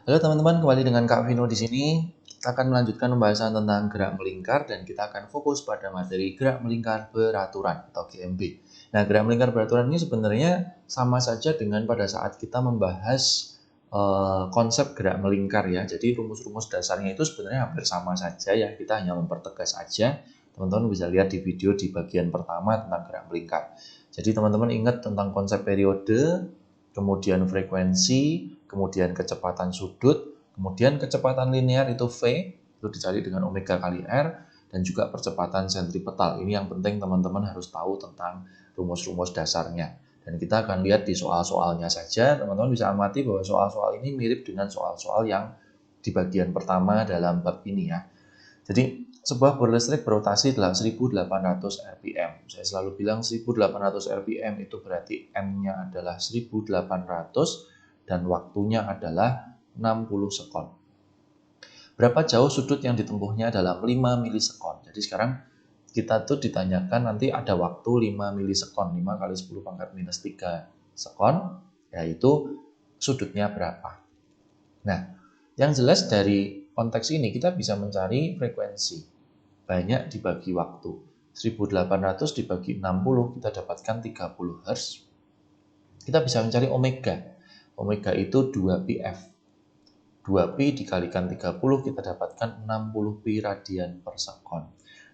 Halo teman-teman, kembali dengan Kak Vino di sini. Kita akan melanjutkan pembahasan tentang gerak melingkar dan kita akan fokus pada materi gerak melingkar beraturan atau GMB. Nah, gerak melingkar beraturan ini sebenarnya sama saja dengan pada saat kita membahas konsep gerak melingkar ya. Jadi rumus-rumus dasarnya itu sebenarnya hampir sama saja ya. Kita hanya mempertegas saja. Teman-teman bisa lihat di video di bagian pertama tentang gerak melingkar. Jadi teman-teman ingat tentang konsep periode, kemudian frekuensi, kemudian kecepatan sudut, kemudian kecepatan linear itu V, itu dicari dengan omega kali R, dan juga percepatan sentripetal. Ini yang penting teman-teman harus tahu tentang rumus-rumus dasarnya. Dan kita akan lihat di soal-soalnya saja, teman-teman bisa amati bahwa soal-soal ini mirip dengan soal-soal yang di bagian pertama dalam bab ini ya. Jadi sebuah bor listrik berotasi dalam 1800 rpm. Saya selalu bilang 1800 rpm itu berarti M-nya adalah 1800 dan waktunya adalah 60 sekon. Berapa jauh sudut yang ditempuhnya dalam 5 milisekon. Jadi sekarang kita tuh ditanyakan nanti ada waktu 5 milisekon, 5 kali 10 pangkat minus 3 sekon, yaitu sudutnya berapa. Nah, yang jelas dari konteks ini kita bisa mencari frekuensi. Banyak dibagi waktu. 1800 dibagi 60 kita dapatkan 30 Hz. Kita bisa mencari omega. Omega itu 2πf. 2π dikalikan 30 kita dapatkan 60 pi radian per sekon.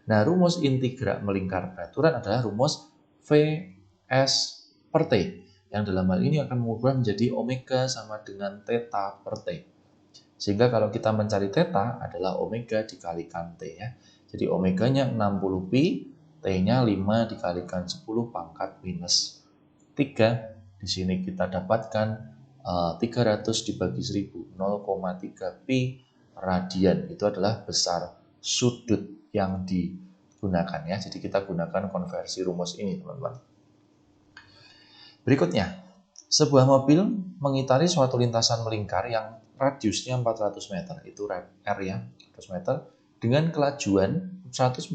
Nah, rumus inti gerak melingkar beraturan adalah rumus Vs per T. Yang dalam hal ini akan mengubah menjadi omega sama dengan theta per T. Sehingga kalau kita mencari theta adalah omega dikalikan T ya. Jadi omeganya 60 pi, T-nya 5 dikalikan 10 pangkat minus 3. Di sini kita dapatkan 300 dibagi 1000, 0,3 pi radian. Itu adalah besar sudut yang digunakan ya. Jadi kita gunakan konversi rumus ini teman-teman. Berikutnya, sebuah mobil mengitari suatu lintasan melingkar yang radiusnya 400 meter, itu R ya, 400 meter, dengan kelajuan 144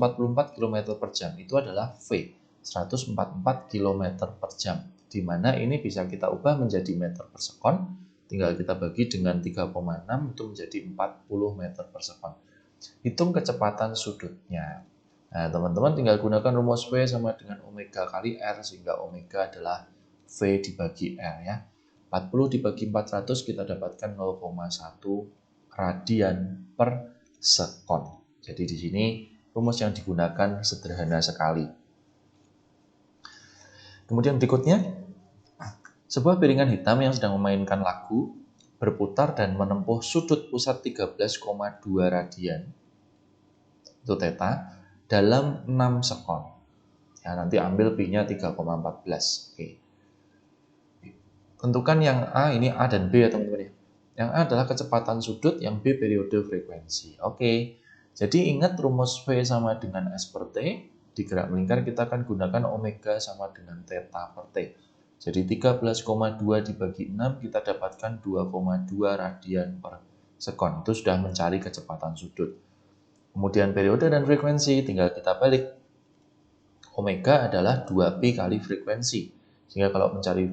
km per jam, itu adalah V, 144 km per jam, di mana ini bisa kita ubah menjadi meter per sekon, tinggal kita bagi dengan 3,6 itu menjadi 40 meter per sekon. Hitung kecepatan sudutnya. Nah, teman-teman tinggal gunakan rumus V sama dengan omega kali R, sehingga omega adalah V dibagi R ya. 40 dibagi 400 kita dapatkan 0,1 radian per sekon. Jadi di sini rumus yang digunakan sederhana sekali. Kemudian berikutnya, sebuah piringan hitam yang sedang memainkan lagu berputar dan menempuh sudut pusat 13,2 radian, itu theta, dalam 6 sekon. Ya, nanti ambil pi-nya 3,14. Oke. Tentukan yang A, ini A dan B ya teman-teman ya. Yang A adalah kecepatan sudut, yang B periode frekuensi. Oke. Jadi ingat rumus V sama dengan S per T. Di gerak melingkar kita akan gunakan omega sama dengan theta per T. Jadi 13,2 dibagi 6 kita dapatkan 2,2 radian per sekon. Itu sudah mencari kecepatan sudut. Kemudian periode dan frekuensi tinggal kita balik. Omega adalah 2pi kali frekuensi. Sehingga kalau mencari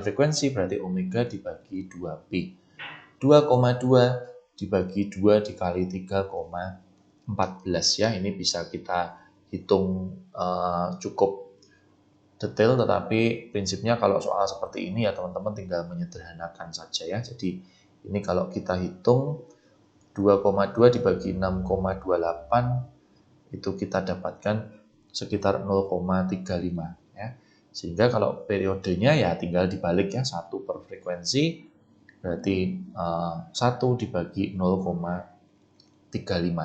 frekuensi berarti omega dibagi 2pi. 2,2 dibagi 2 dikali 3,14 ya. Ini bisa kita hitung cukup detail, tetapi prinsipnya kalau soal seperti ini ya teman-teman tinggal menyederhanakan saja ya. Jadi ini kalau kita hitung 2,2 dibagi 6,28 itu kita dapatkan sekitar 0,35 ya. Sehingga kalau periodenya ya tinggal dibalik ya, 1 per frekuensi berarti 1 dibagi 0,35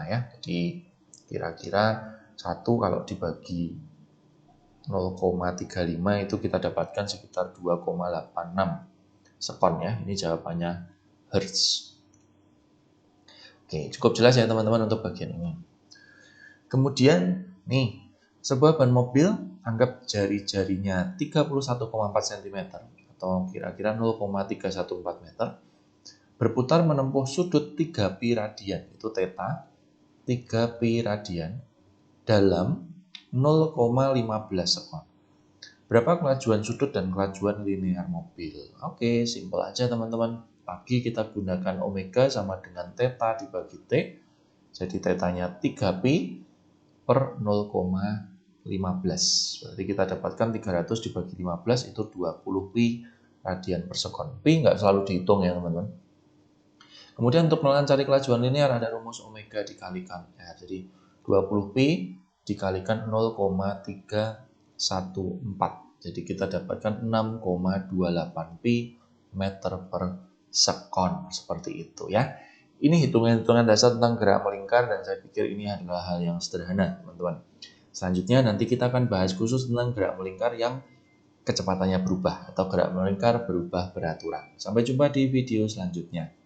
ya. Jadi kira-kira 1 kalau dibagi 0,35 itu kita dapatkan sekitar 2,86 sekon ya. Ini jawabannya Hertz. Oke, cukup jelas ya teman-teman untuk bagian ini. Kemudian nih, sebuah ban mobil anggap jari-jarinya 31,4 cm atau kira-kira 0,314 meter berputar menempuh sudut 3 pi radian, itu theta, 3 pi radian dalam 0,15 sekon. Berapa kelajuan sudut dan kelajuan linear mobil? Oke, simpel aja teman-teman. pagi kita gunakan omega sama dengan theta dibagi T. Jadi tetanya 3pi per 0,15. Berarti kita dapatkan 300 dibagi 15 itu 20 pi radian per sekon. Pi nggak selalu dihitung ya teman-teman. Kemudian untuk melakukan cari kelajuan linear ada rumus omega dikalikan R. Jadi 20 pi dikalikan 0,314. Jadi kita dapatkan 6,28 pi meter per sekon. Seperti itu ya. Ini hitungan-hitungan dasar tentang gerak melingkar dan saya pikir ini adalah hal yang sederhana teman-teman. Selanjutnya nanti kita akan bahas khusus tentang gerak melingkar yang kecepatannya berubah atau gerak melingkar berubah beraturan. Sampai jumpa di video selanjutnya.